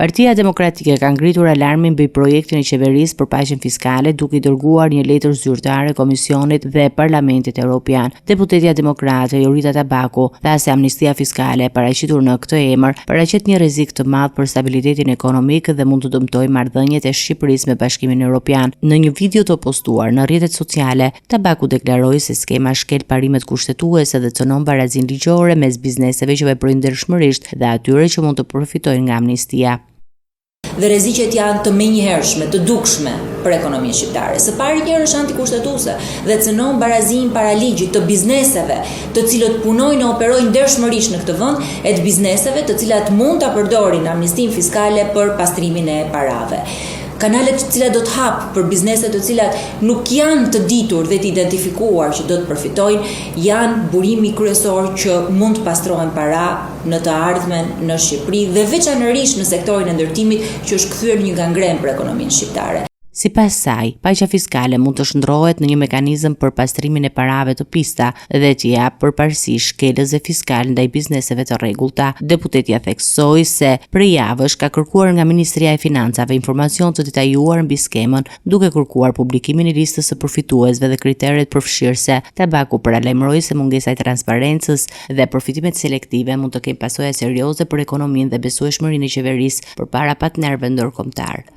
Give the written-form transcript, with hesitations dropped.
Partia Demokratike ka ngritur alarmin mbi projektin e qeverisë për paqen fiskale duke i dërguar një letër zyrtare Komisionit dhe Parlamentit Evropian. Deputetja demokrate Jorita Tabaku tha se amnistia fiskale e paraqitur në këtë emër paraqet një rrezik të madh për stabilitetin ekonomik dhe mund të dëmtojë marrëdhëniet e Shqipërisë me Bashkimin Evropian. Në një video të postuar në rrjetet sociale, Tabaku deklaroi se skema shkel parimet kushtetuese dhe cënon barazinë ligjore mes bizneseve që veprojnë ndershmërisht dhe atyre që mund të përfitojnë nga amnistia. Dhe rreziqet janë të menjëhershme, të dukshme për ekonominë shqiptare. Së pari njëherë është antikushtetuese dhe cënon barazinë para ligjit të bizneseve, të cilët punojnë dhe operojnë ndershmërisht në këtë vend, e të bizneseve të cilat mund ta përdorin amnistinë fiskale për pastrimin e parave. Kanalet të cilat do të hap për bizneset të cilat nuk janë të ditur dhe të identifikuar që do të përfitojnë, janë burimi kryesor që mund të pastrohen para në të ardhmen në Shqipëri dhe veçanërisht në sektorin e ndërtimit që është kthyer një gangren për ekonominë shqiptare. Sipas saj, paqja fiskale mund të shndrohet në një mekanizëm për pastrimin e parave të pista dhe të jap përparësi shkelësve fiskal ndaj bizneseve të rregullta. Deputetja theksoi se prej javësh ka kërkuar nga Ministria e Financave informacion të detajuar mbi skemën, duke kërkuar publikimin i listës së përfituesve dhe kriteret përfshirëse. Tabaku paralajmëroi se mungesa e transparencës dhe përfitimet selektive mund të kenë pasoja serioze për ekonominë dhe besueshmërinë e qeverisë përpara partnerëve ndërkombëtar.